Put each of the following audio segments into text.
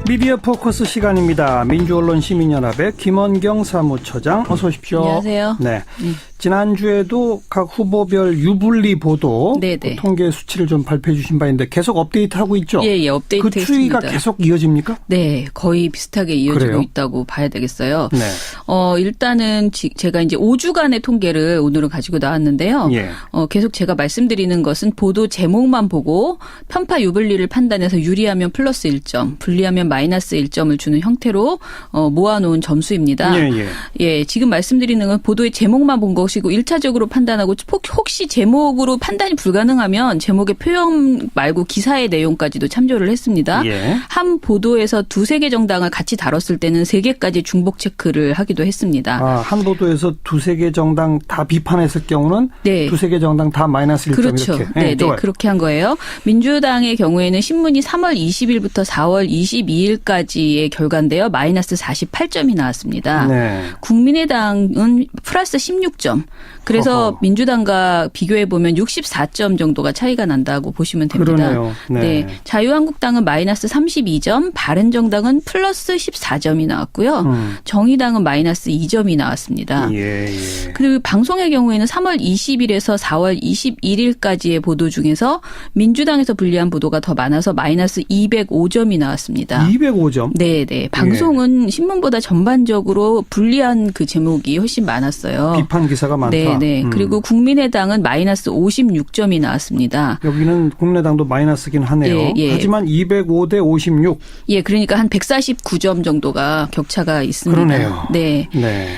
미디어 포커스 시간입니다. 민주언론시민연합의 김원경 사무처장 어서 오십시오. 안녕하세요. 네. 지난주에도 각 후보별 유불리 보도 그 통계 수치를 좀 발표해 주신 바 있는데 계속 업데이트하고 있죠? 예, 업데이트 그 추이가 했습니다. 계속 이어집니까? 네, 거의 비슷하게 이어지고 그래요? 있다고 봐야 되겠어요. 네. 일단은 제가 이제 5주간의 통계를 오늘은 가지고 나왔는데요. 예. 계속 제가 말씀드리는 것은 보도 제목만 보고 편파 유불리를 판단해서 유리하면 플러스 1점, 불리하면 마이너스 1점을 주는 형태로 모아놓은 점수입니다. 예, 지금 말씀드리는 건 보도의 제목만 본 것이고 1차적으로 판단하고 혹시 제목으로 판단이 불가능하면 제목의 표현 말고 기사의 내용까지도 참조를 했습니다. 예. 한 보도에서 두세 개 정당을 같이 다뤘을 때는 세 개까지 중복 체크를 하기도 했습니다. 한 보도에서 두세 개 정당 다 비판했을 경우는 네. 두세 개 정당 다 마이너스 1점 그렇죠. 이렇게. 네, 그렇게 한 거예요. 민주당의 경우에는 신문이 3월 20일부터 4월 22일까지의 결과인데요. 마이너스 48점이 나왔습니다. 네. 국민의당은 플러스 16점. 그래서 어허. 민주당과 비교해 보면 64점 정도가 차이가 난다고 보시면 됩니다. 그러네요. 네. 자유한국당은 마이너스 32점, 바른정당은 플러스 14점이 나왔고요. 정의당은 마이너스 2점이 나왔습니다. 예. 그리고 방송의 경우에는 3월 20일에서 4월 21일까지의 보도 중에서 민주당에서 불리한 보도가 더 많아서 마이너스 205점이 나왔습니다. 205점? 네. 방송은 신문보다 전반적으로 불리한 그 제목이 훨씬 많았어요. 비판 기사가 많다. 네. 그리고 국민의당은 마이너스 56점이 나왔습니다. 여기는 국민의당도 마이너스긴 하네요. 예. 하지만 205대 56. 예, 그러니까 한 149점 정도가 격차가 있습니다. 그러네요. 네. 네.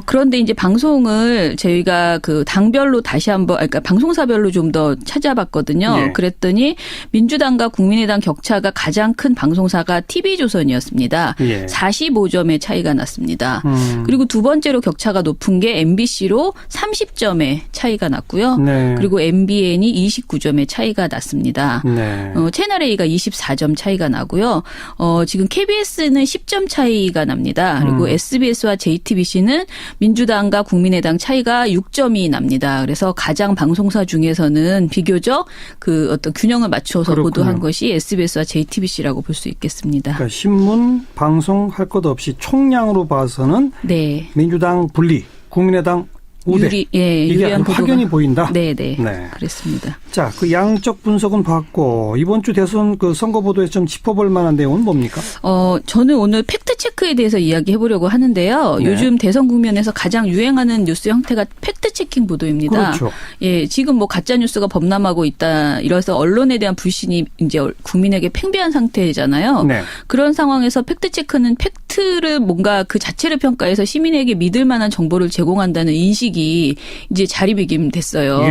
그런데 이제 방송을 저희가 그 당별로 다시 한번, 그러니까 방송사별로 좀 더 찾아봤거든요. 예. 그랬더니 민주당과 국민의당 격차가 가장 큰 방송사가 TV조선이었습니다. 예. 45점의 차이가 났습니다. 그리고 두 번째로 격차가 높은 게 MBC로 30점의 차이가 났고요. 네. 그리고 MBN이 29점의 차이가 났습니다. 네. 채널A가 24점 차이가 나고요. 지금 KBS는 10점 차이가 납니다. 그리고 SBS와 JTBC는 민주당과 국민의당 차이가 6점이 납니다. 그래서 가장 방송사 중에서는 비교적 그 어떤 균형을 맞춰서 그렇군요. 보도한 것이 SBS와 JTBC라고 볼 수 있겠습니다. 그러니까 신문, 방송 할 것 없이 총량으로 봐서는 네. 민주당 분리, 국민의당 우대. 이게 유리한 확연히 보인다. 네. 네. 그렇습니다. 자, 그 양적 분석은 봤고 이번 주 대선 그 선거 보도에 좀 짚어볼 만한 내용은 뭡니까? 저는 오늘 팩트 체크에 대해서 이야기해 보려고 하는데요. 네. 요즘 대선 국면에서 가장 유행하는 뉴스 형태가 팩트 체킹 보도입니다. 그렇죠. 예, 지금 뭐 가짜 뉴스가 범람하고 있다. 이래서 언론에 대한 불신이 이제 국민에게 팽배한 상태잖아요. 네. 그런 상황에서 팩트 체크는 팩트를 뭔가 그 자체를 평가해서 시민에게 믿을 만한 정보를 제공한다는 인식이 이제 자리매김됐어요.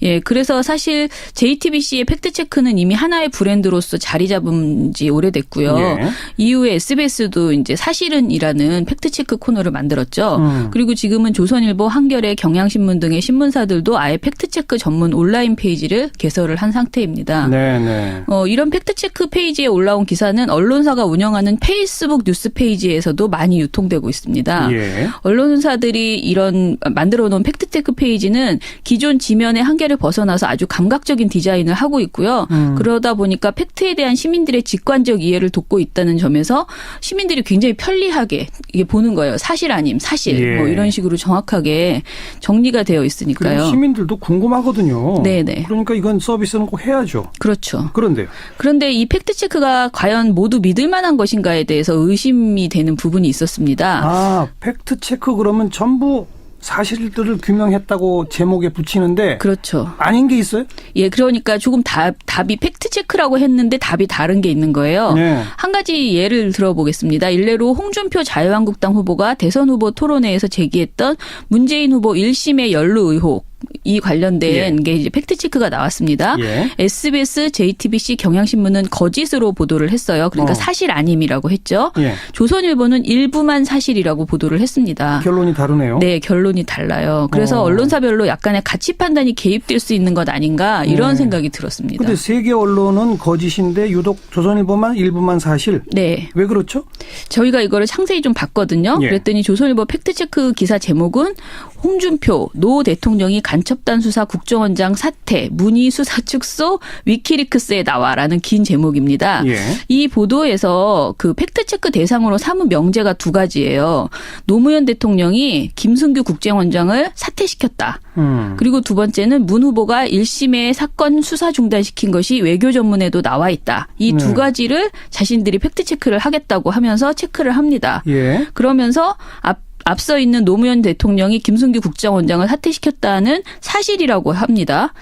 예, 그래서 사실 JTBC의 팩트 체크는 이미 하나의 브랜드로서 자리 잡은 지 오래됐고요. 예. 이후에 SBS도 이제 사실은이라는 팩트 체크 코너를 만들었죠. 그리고 지금은 조선일보, 한겨레, 경향신문 등의 신문사들도 아예 팩트 체크 전문 온라인 페이지를 개설을 한 상태입니다. 네. 이런 팩트 체크 페이지에 올라온 기사는 언론사가 운영하는 페이스북 뉴스 페이지에서도 많이 유통되고 있습니다. 예. 언론사들이 이런 만들어 놓은 팩트 체크 페이지는 기존 지면의 한계를 벗어나서 아주 감각적인 디자인을 하고 있고요. 그러다 보니까 팩트에 대한 시민들의 직관적 이해를 돕고 있다는 점에서 시민들이 굉장히 편리하게 이게 보는 거예요. 사실 아님 사실 예. 뭐 이런 식으로 정확하게 정리가 되어 있으니까요. 그리고 시민들도 궁금하거든요. 네네. 그러니까 이건 서비스는 꼭 해야죠. 그렇죠. 그런데요. 그런데 이 팩트 체크가 과연 모두 믿을 만한 것인가에 대해서 의심이 되는 부분이 있었습니다. 팩트 체크 그러면 전부 사실들을 규명했다고 제목에 붙이는데 그렇죠. 아닌 게 있어요? 예, 그러니까 조금 답이 팩트 체크라고 했는데 답이 다른 게 있는 거예요. 네. 한 가지 예를 들어보겠습니다. 일례로 홍준표 자유한국당 후보가 대선 후보 토론회에서 제기했던 문재인 후보 1심의 연루 의혹. 이 관련된 게 이제 팩트체크가 나왔습니다. 예. SBS, JTBC, 경향신문은 거짓으로 보도를 했어요. 그러니까 사실 아님이라고 했죠. 예. 조선일보는 일부만 사실이라고 보도를 했습니다. 결론이 다르네요. 네, 결론이 달라요. 그래서 언론사별로 약간의 가치 판단이 개입될 수 있는 것 아닌가 이런 생각이 들었습니다. 그런데 세계 언론은 거짓인데 유독 조선일보만 일부만 사실. 네. 왜 그렇죠? 저희가 이거를 상세히 좀 봤거든요. 예. 그랬더니 조선일보 팩트체크 기사 제목은 홍준표 노 대통령이 간첩단 수사 국정원장 사퇴, 문희 수사 축소, 위키리크스에 나와라는 긴 제목입니다. 예. 이 보도에서 그 팩트체크 대상으로 삼은 명제가 두 가지예요. 노무현 대통령이 김승규 국정원장을 사퇴시켰다. 그리고 두 번째는 문 후보가 1심에 사건 수사 중단시킨 것이 외교 전문에도 나와 있다. 이 두 가지를 자신들이 팩트체크를 하겠다고 하면서 체크를 합니다. 예. 그러면서 앞서 있는 노무현 대통령이 김승규 국정원장을 사퇴시켰다는 사실이라고 합니다.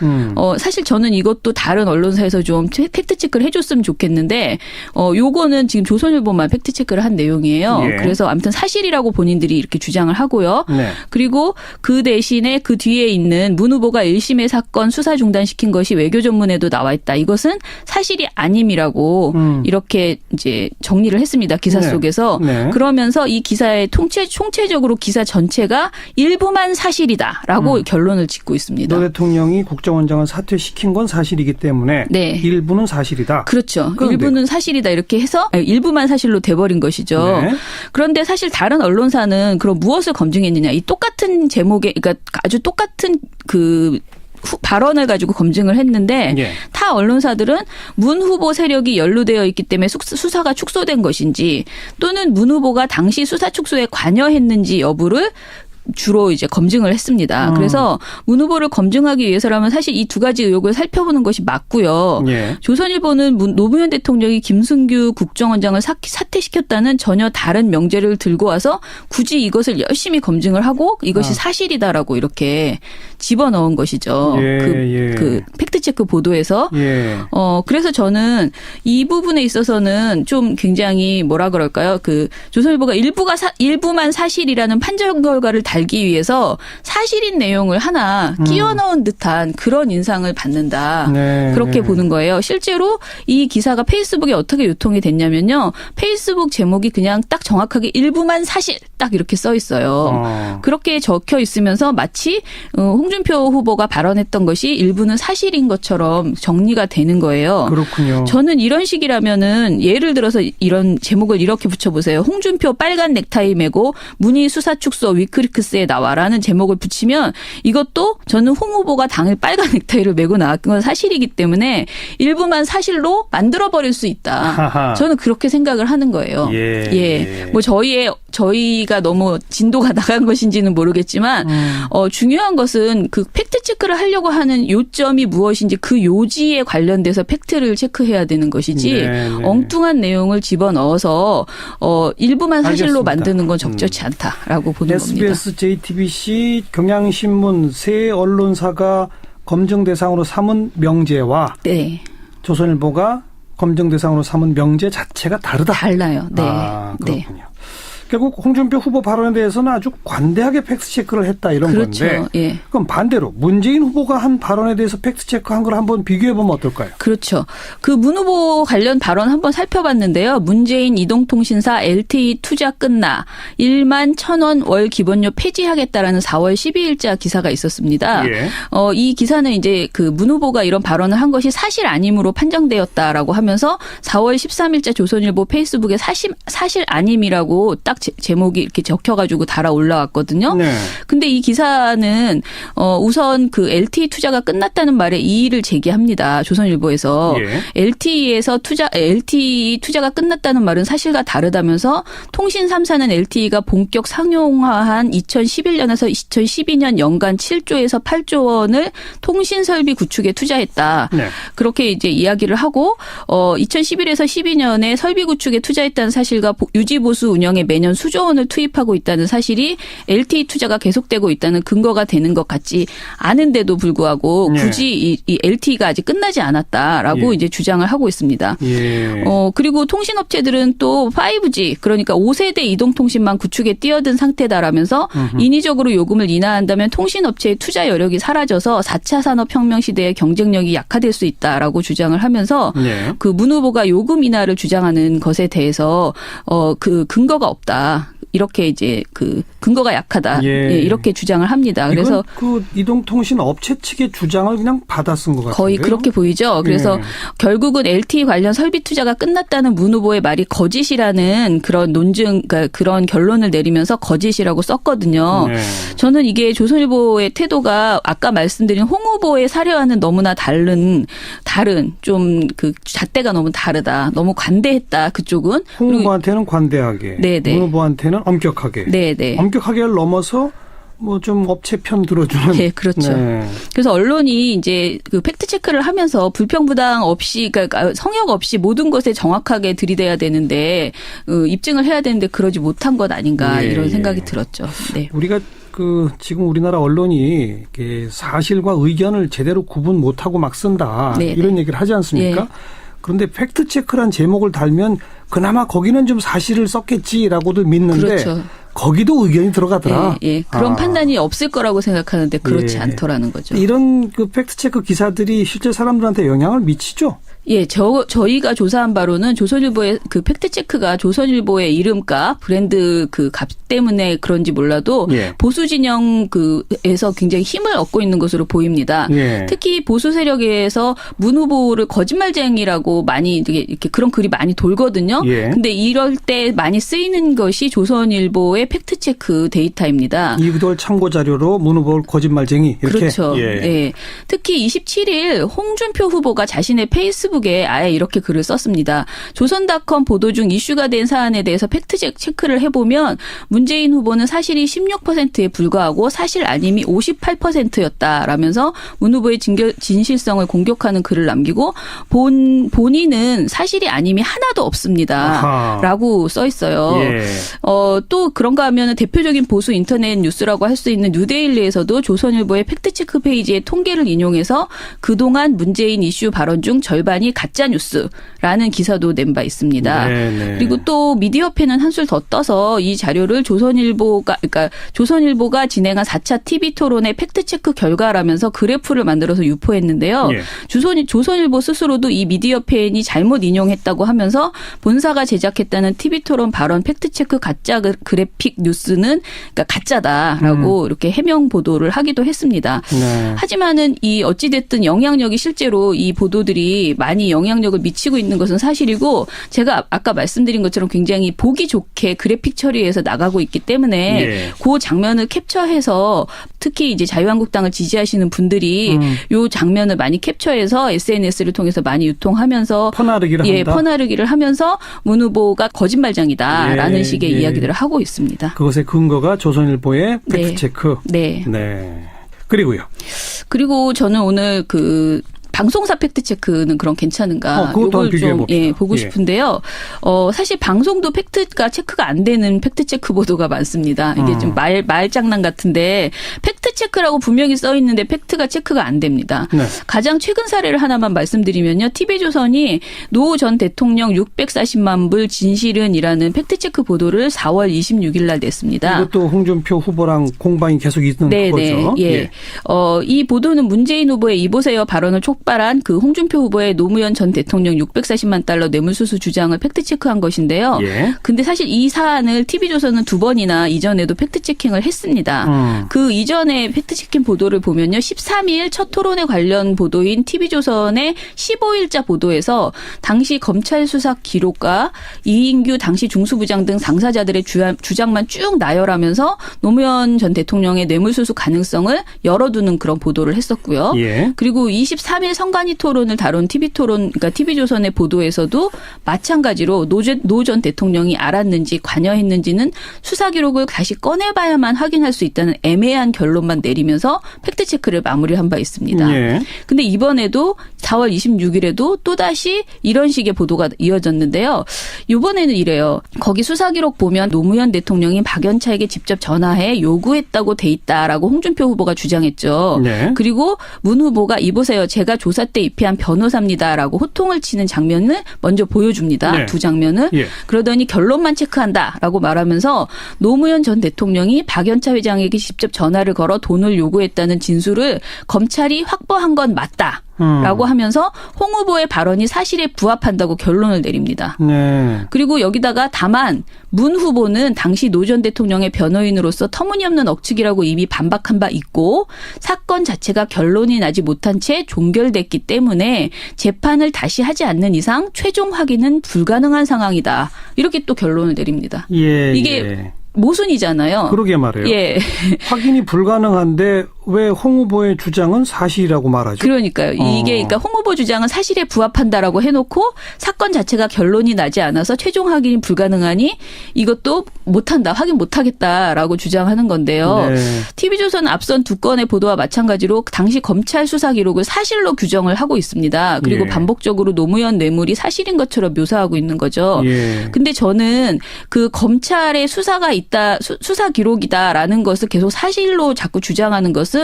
사실 저는 이것도 다른 언론사에서 좀 팩트체크를 해줬으면 좋겠는데 요거는 지금 조선일보만 팩트체크를 한 내용이에요. 예. 그래서 아무튼 사실이라고 본인들이 이렇게 주장을 하고요. 네. 그리고 그 대신에 그 뒤에 있는 문 후보가 1심의 사건 수사 중단시킨 것이 외교 전문에도 나와 있다. 이것은 사실이 아님이라고 이렇게 이제 정리를 했습니다. 기사 네. 속에서. 네. 그러면서 이 기사의 총체적으로 기사 전체가 일부만 사실이다라고 결론을 짓고 있습니다. 노 대통령이 국정원장을 사퇴시킨 건 사실이기 때문에 네. 일부는 사실이다. 그렇죠. 그런데요. 일부는 사실이다 이렇게 해서 일부만 사실로 돼버린 것이죠. 네. 그런데 사실 다른 언론사는 그럼 무엇을 검증했느냐. 이 똑같은 제목에 그러니까 아주 똑같은 그 발언을 가지고 검증을 했는데 예. 타 언론사들은 문 후보 세력이 연루되어 있기 때문에 수사가 축소된 것인지 또는 문 후보가 당시 수사 축소에 관여했는지 여부를 주로 이제 검증을 했습니다. 그래서 문 후보를 검증하기 위해서라면 사실 이 두 가지 의혹을 살펴보는 것이 맞고요. 예. 조선일보는 노무현 대통령이 김승규 국정원장을 사퇴시켰다는 전혀 다른 명제를 들고 와서 굳이 이것을 열심히 검증을 하고 이것이 사실이다라고 이렇게 집어넣은 것이죠. 그 팩트체크 보도에서. 예. 그래서 저는 이 부분에 있어서는 좀 굉장히 뭐라 그럴까요? 그 조선일보가 일부만 사실이라는 판정 결과를 달기 위해서 사실인 내용을 하나 끼워 넣은 듯한 그런 인상을 받는다. 네, 그렇게 네. 보는 거예요. 실제로 이 기사가 페이스북에 어떻게 유통이 됐냐면요. 페이스북 제목이 그냥 딱 정확하게 일부만 사실 딱 이렇게 써 있어요. 그렇게 적혀 있으면서 마치 홍준표 후보가 발언했던 것이 일부는 사실인 것처럼 정리가 되는 거예요. 그렇군요. 저는 이런 식이라면은 예를 들어서 이런 제목을 이렇게 붙여보세요. 홍준표 빨간 넥타이 메고 문희 수사 축소 위크리크스에 나와라는 제목을 붙이면 이것도 저는 홍 후보가 당일 빨간 넥타이를 메고 나왔던 건 사실이기 때문에 일부만 사실로 만들어버릴 수 있다. 하하. 저는 그렇게 생각을 하는 거예요. 예. 뭐 저희가 너무 진도가 나간 것인지는 모르겠지만 중요한 것은 그 팩트 체크를 하려고 하는 요점이 무엇인지 그 요지에 관련돼서 팩트를 체크해야 되는 것이지 네. 엉뚱한 내용을 집어넣어서 일부만 사실로 알겠습니다. 만드는 건 적절치 않다라고 보는 겁니다. SBS, JTBC, 경향신문 세 언론사가 검증 대상으로 삼은 명제와 네. 조선일보가 검증 대상으로 삼은 명제 자체가 다르다. 달라요. 네. 그렇군요. 결국 홍준표 후보 발언에 대해서는 아주 관대하게 팩트체크를 했다 이런 그렇죠. 건데 예. 그럼 반대로 문재인 후보가 한 발언에 대해서 팩트체크한 걸 한번 비교해보면 어떨까요? 그렇죠. 그 문 후보 관련 발언 한번 살펴봤는데요. 문재인 이동통신사 LTE 투자 끝나 1만 1,000원 월 기본료 폐지하겠다라는 4월 12일자 기사가 있었습니다. 예. 이 기사는 이제 그 문 후보가 이런 발언을 한 것이 사실 아님으로 판정되었다라고 하면서 4월 13일자 조선일보 페이스북에 사실 아님이라고 딱 제목이 이렇게 적혀가지고 달아 올라왔거든요. 네. 근데 이 기사는 우선 그 LTE 투자가 끝났다는 말에 이의를 제기합니다. 조선일보에서 예. LTE 투자가 끝났다는 말은 사실과 다르다면서 통신 3사는 LTE가 본격 상용화한 2011년에서 2012년 연간 7조에서 8조 원을 통신 설비 구축에 투자했다. 네. 그렇게 이제 이야기를 하고 2011에서 12년에 설비 구축에 투자했다는 사실과 유지 보수 운영에 매년 수조 원을 투입하고 있다는 사실이 LTE 투자가 계속되고 있다는 근거가 되는 것 같지 않은데도 불구하고 굳이 이 LTE가 아직 끝나지 않았다라고 이제 주장을 하고 있습니다. 예. 그리고 통신업체들은 또 5G 그러니까 5세대 이동통신망 구축에 뛰어든 상태다라면서 인위적으로 요금을 인하한다면 통신업체의 투자 여력이 사라져서 4차 산업혁명 시대의 경쟁력이 약화될 수 있다라고 주장을 하면서 그 문 후보가 요금 인하를 주장하는 것에 대해서 그 근거가 없다. 없다. 이렇게 이제 그 근거가 약하다. 예, 이렇게 주장을 합니다. 그래서 그 이동통신 업체 측의 주장을 그냥 받아 쓴 것 같은데요. 거의 그렇게 보이죠. 그래서 결국은 LTE 관련 설비 투자가 끝났다는 문 후보의 말이 거짓이라는 그런 논증, 그러니까 그런 결론을 내리면서 거짓이라고 썼거든요. 저는 이게 조선일보의 태도가 아까 말씀드린 홍 후보의 사례와는 너무나 다른 좀 그 잣대가 너무 다르다. 너무 관대했다. 그쪽은. 홍 후보한테는 관대하게. 네네. 문 후보한테는 엄격하게. 네네. 엄격하게를 넘어서 뭐 좀 업체 편 들어주는. 네, 그렇죠. 네. 그래서 언론이 이제 그 팩트 체크를 하면서 불평부당 없이, 그러니까 성역 없이 모든 것에 정확하게 들이대야 되는데 입증을 해야 되는데 그러지 못한 것 아닌가 이런 생각이 들었죠. 네. 우리가 지금 우리나라 언론이 사실과 의견을 제대로 구분 못하고 막 쓴다. 네네. 이런 얘기를 하지 않습니까? 네. 그런데 팩트체크란 제목을 달면 그나마 거기는 좀 사실을 썼겠지라고들 믿는데 그렇죠. 거기도 의견이 들어가더라. 예, 예. 그런 판단이 없을 거라고 생각하는데 그렇지 않더라는 거죠. 이런 그 팩트체크 기사들이 실제 사람들한테 영향을 미치죠? 예, 저희가 조사한 바로는 조선일보의 그 팩트체크가 조선일보의 이름값, 브랜드 그 값 때문에 그런지 몰라도 보수 진영에서 굉장히 힘을 얻고 있는 것으로 보입니다. 특히 보수 세력에서 문 후보를 거짓말쟁이라고 많이 이렇게 그런 글이 많이 돌거든요. 근데 이럴 때 많이 쓰이는 것이 조선일보의 팩트체크 데이터입니다. 이걸 참고 자료로 문 후보를 거짓말쟁이 이렇게. 그렇죠. 예. 특히 27일 홍준표 후보가 자신의 페이스북에 아예 이렇게 글을 썼습니다. 조선닷컴 보도 중 이슈가 된 사안에 대해서 팩트체크를 해보면 문재인 후보는 사실이 16%에 불과하고 사실 아님이 58%였다라면서 문 후보의 진실성을 공격하는 글을 남기고 본인은 사실이 아님이 하나도 없습니다. 라고 써 있어요. 또 그런가 하면 대표적인 보수 인터넷 뉴스라고 할 수 있는 뉴데일리에서도 조선일보의 팩트체크 페이지의 통계를 인용해서 그동안 문재인 이슈 발언 중 절반이 가짜뉴스라는 기사도 낸 바 있습니다. 그리고 또 미디어팬은 한술 더 떠서 이 자료를 조선일보가 진행한 4차 TV토론의 팩트체크 결과라면서 그래프를 만들어서 유포했는데요. 조선일보 스스로도 이 미디어팬이 잘못 인용했다고 하면서 본사가 제작했다는 TV토론 발언 팩트체크 가짜 그래픽 뉴스는 그러니까 가짜다라고 이렇게 해명 보도를 하기도 했습니다. 하지만은 이 어찌됐든 영향력이 실제로 이 보도들이 많이 영향력을 미치고 있는 것은 사실이고 제가 아까 말씀드린 것처럼 굉장히 보기 좋게 그래픽 처리해서 나가고 있기 때문에 그 장면을 캡처해서 특히 이제 자유한국당을 지지하시는 분들이 요 장면을 많이 캡처해서 SNS를 통해서 많이 유통하면서 퍼나르기를 하면서 문 후보가 거짓말장이다라는 식의 이야기들을 하고 있습니다. 그것의 근거가 조선일보의 팩트체크. 그리고 저는 오늘 방송사 팩트체크는 그럼 괜찮은가? 그것도 좀 보고 싶은데요. 사실 방송도 체크가 안 되는 팩트체크 보도가 많습니다. 이게 좀 말장난 같은데 팩트체크라고 분명히 써 있는데 팩트가 체크가 안 됩니다. 가장 최근 사례를 하나만 말씀드리면요. TV조선이 노 전 대통령 640만 불 진실은이라는 팩트체크 보도를 4월 26일 날 냈습니다. 이것도 홍준표 후보랑 공방이 계속 있는 거죠. 이 보도는 문재인 후보의 이보세요 발언을 촉발한 그 홍준표 후보의 노무현 전 대통령 640만 달러 뇌물수수 주장을 팩트체크한 것인데요. 근데 사실 이 사안을 TV조선은 2번이나 이전에도 팩트체킹을 했습니다. 그 이전에 팩트체킹 보도를 보면요. 13일 첫 토론회 관련 보도인 TV조선의 15일자 보도에서 당시 검찰 수사 기록과 이인규 당시 중수부장 등 당사자들의 주장만 쭉 나열하면서 노무현 전 대통령의 뇌물수수 가능성을 열어두는 그런 보도를 했었고요. 그리고 23일 성관이 토론을 다룬 그러니까 TV조선의 보도에서도 마찬가지로 노 전 대통령이 알았는지 관여했는지는 수사 기록을 다시 꺼내봐야만 확인할 수 있다는 애매한 결론만 내리면서 팩트체크를 마무리한 바 있습니다. 근데 이번에도 4월 26일에도 또다시 이런 식의 보도가 이어졌는데요. 이번에는 이래요. 거기 수사 기록 보면 노무현 대통령이 박연차에게 직접 전화해 요구했다고 돼 있다라고 홍준표 후보가 주장했죠. 그리고 문 후보가 이보세요. 제가 조사 때 입회한 변호사입니다라고 호통을 치는 장면을 먼저 보여줍니다. 두 장면을. 그러더니 결론만 체크한다라고 말하면서 노무현 전 대통령이 박연차 회장에게 직접 전화를 걸어 돈을 요구했다는 진술을 검찰이 확보한 건 맞다. 라고 하면서 홍 후보의 발언이 사실에 부합한다고 결론을 내립니다. 네. 그리고 여기다가 다만 문 후보는 당시 노 전 대통령의 변호인으로서 터무니없는 억측이라고 이미 반박한 바 있고 사건 자체가 결론이 나지 못한 채 종결됐기 때문에 재판을 다시 하지 않는 이상 최종 확인은 불가능한 상황이다. 이렇게 또 결론을 내립니다. 이게 모순이잖아요. 그러게 말이에요. 예. 확인이 불가능한데 왜 홍 후보의 주장은 사실이라고 말하죠? 그러니까요. 이게 그러니까 홍 후보 주장은 사실에 부합한다라고 해놓고 사건 자체가 결론이 나지 않아서 최종 확인이 불가능하니 이것도 못한다, 확인 못하겠다라고 주장하는 건데요. 네. TV조선 앞선 두 건의 보도와 마찬가지로 당시 검찰 수사 기록을 사실로 규정을 하고 있습니다. 그리고 예. 반복적으로 노무현 뇌물이 사실인 것처럼 묘사하고 있는 거죠. 예. 근데 저는 그 검찰의 수사가 있다, 수사 기록이다라는 것을 계속 사실로 자꾸 주장하는 것은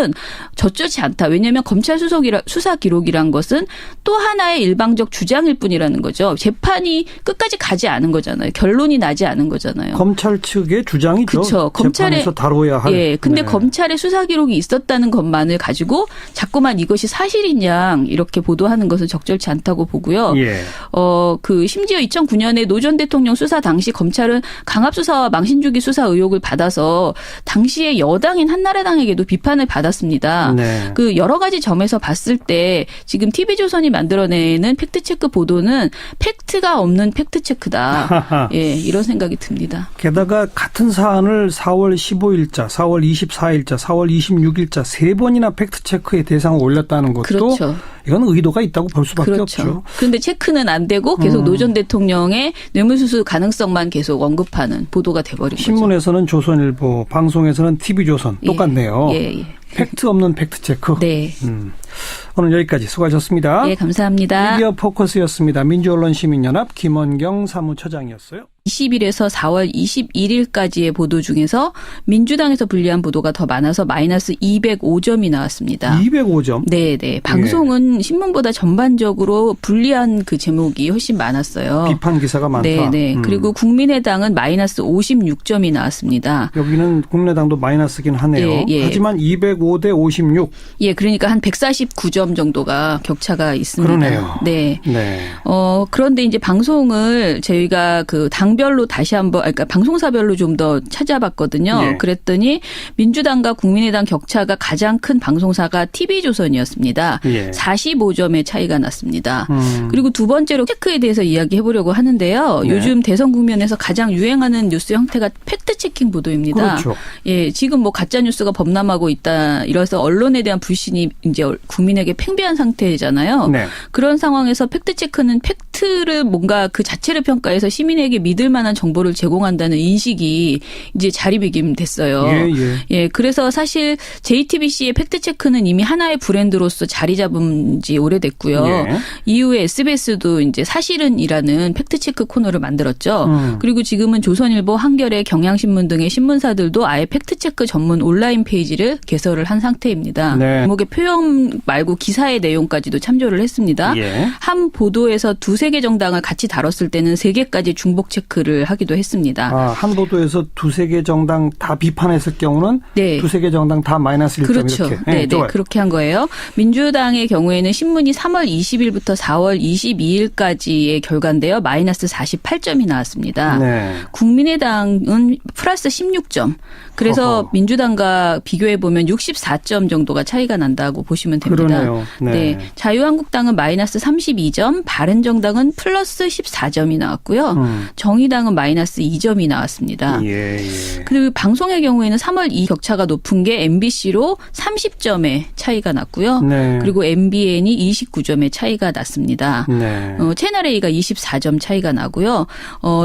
적절치 않다. 왜냐하면 검찰 수사 기록이란 것은 또 하나의 일방적 주장일 뿐이라는 거죠. 재판이 끝까지 가지 않은 거잖아요. 결론이 나지 않은 거잖아요. 검찰 측의 주장이죠. 그렇죠. 재판에서 다뤄야 할. 예. 근데 네. 검찰의 수사 기록이 있었다는 것만을 가지고 자꾸만 이것이 사실인 양 이렇게 보도하는 것은 적절치 않다고 보고요. 예. 그 심지어 2009년에 노 전 대통령 수사 당시 검찰은 강압수사와 망신주기 수사 의혹을 받아서 당시에 여당인 한나라당에게도 비판을 받았습니다. 네. 그 여러 가지 점에서 봤을 때 지금 TV조선이 만들어내는 팩트체크 보도는 팩트가 없는 팩트체크다. 예, 이런 생각이 듭니다. 게다가 같은 사안을 4월 15일자, 4월 24일자, 4월 26일자 세 번이나 팩트체크의 대상을 올렸다는 것도 그렇죠. 이건 의도가 있다고 볼 수밖에 그렇죠. 없죠. 그런데 체크는 안 되고 계속 노 전 대통령의 뇌물수수 가능성만 계속 언급하는 보도가 돼버린 거죠. 신문에서는 조선일보, 방송에서는 TV조선 똑같네요. 예. 팩트 없는 팩트체크. 네. 오늘 여기까지 수고하셨습니다. 예, 감사합니다. 미디어 포커스였습니다. 민주언론시민연합 김원경 사무처장이었어요. 20일에서 4월 21일까지의 보도 중에서 민주당에서 불리한 보도가 더 많아서 마이너스 205점이 나왔습니다. 205점? 네네. 방송은 신문보다 전반적으로 불리한 그 제목이 훨씬 많았어요. 비판 기사가 많다. 네네. 그리고 국민의당은 마이너스 56점이 나왔습니다. 여기는 국민의당도 마이너스긴 하네요. 예. 하지만 205대 56. 예, 그러니까 한 149점 정도가 격차가 있습니다. 그러네요. 네. 네. 그런데 이제 방송을 저희가 그 당별로 다시 한번, 그러니까 방송사별로 좀 더 찾아봤거든요. 예. 그랬더니 민주당과 국민의당 격차가 가장 큰 방송사가 TV조선이었습니다. 예. 45점의 차이가 났습니다. 그리고 두 번째로 체크에 대해서 이야기해 보려고 하는데요. 네. 요즘 대선 국면에서 가장 유행하는 뉴스 형태가 팩트체킹 보도입니다. 그렇죠. 예, 지금 뭐 가짜뉴스가 범람하고 있다. 이래서 언론에 대한 불신이 이제 국민에게 팽배한 상태잖아요. 네. 그런 상황에서 팩트체크는 팩트를 뭔가 그 자체를 평가해서 시민에게 믿을 만한 정보를 제공한다는 인식이 이제 자리매김됐어요. 예, 그래서 사실 JTBC의 팩트체크는 이미 하나의 브랜드로서 자리 잡은 지 오래됐고요. 예. 이후에 SBS도 이제 사실은이라는 팩트체크 코너를 만들었죠. 그리고 지금은 조선일보, 한겨레, 경향신문 등의 신문사들도 아예 팩트체크 전문 온라인 페이지를 개설을 한 상태입니다. 네. 제목의 표현 말고 기사의 내용까지도 참조를 했습니다. 예. 한 보도에서 두세 개 정당을 같이 다뤘을 때는 3개까지 중복 체크를 하기도 했습니다. 한 보도에서 두세 개 정당 다 비판했을 경우는 네. 두세 개 정당 다 마이너스 1점 그렇죠. 이렇게. 네, 좋아요. 그렇게 한 거예요. 민주당의 경우에는 신문이 3월 20일부터 4월 22일까지의 결과인데요. 마이너스 48점이 나왔습니다. 네. 국민의당은 플러스 16점. 그래서 허허. 민주당과 비교해 보면 64점 정도가 차이가 난다고 보시면 됩니다. 그러네요. 네. 자유한국당은 마이너스 32점, 바른정당은 플러스 14점이 나왔고요. 정의당은 마이너스 2점이 나왔습니다. 예. 그리고 방송의 경우에는 3월 2 격차가 높은 게 MBC로 30점의 차이가 났고요. 네. 그리고 MBN이 29점의 차이가 났습니다. 네. 채널 A가 24점 차이가 나고요.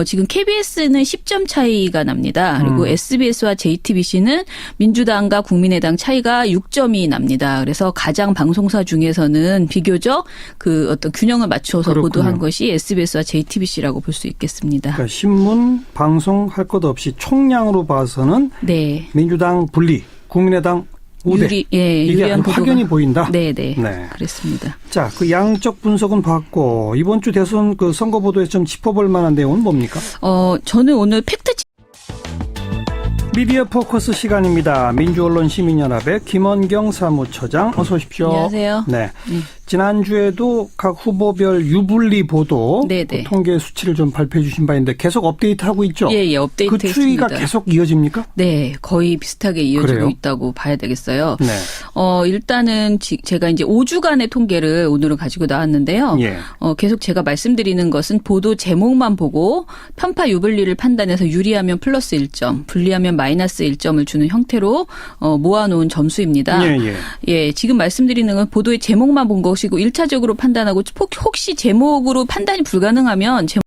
지금 KBS는 10점 차이가 납니다. 그리고 SBS와 JTBC는 민주당과 국민의당 차이가 6점이 납니다. 그래서 가장 방송사 중에서는 비교적 그 어떤 균형을 맞춰서 그렇군요. 보도한 것이 SBS와 JTBC라고 볼 수 있겠습니다. 그러니까 신문, 방송 할 것 없이 총량으로 봐서는 네. 민주당 분리, 국민의당 우대. 이게 유리한 확연히 보인다. 네네. 네. 그렇습니다. 자, 그 양적 분석은 봤고 이번 주 대선 그 선거 보도에 좀 짚어볼 만한 내용은 뭡니까? 저는 오늘 팩트 미디어 포커스 시간입니다. 민주언론시민연합의 김원경 사무처장 어서 오십시오. 안녕하세요. 네. 지난주에도 각 후보별 유불리 보도 그 통계 수치를 좀 발표해 주신 바 있는데 계속 업데이트하고 있죠? 예, 업데이트 그 추이가 했습니다. 계속 이어집니까? 네, 거의 비슷하게 이어지고 그래요? 있다고 봐야 되겠어요. 네. 일단은 제가 이제 5주간의 통계를 오늘은 가지고 나왔는데요. 예. 계속 제가 말씀드리는 것은 보도 제목만 보고 편파 유불리를 판단해서 유리하면 플러스 1점, 불리하면 마이너스 1점을 주는 형태로 모아놓은 점수입니다. 예, 지금 말씀드리는 건 보도의 제목만 본 것이고 1차적으로 판단하고 혹시 제목으로 판단이 불가능하면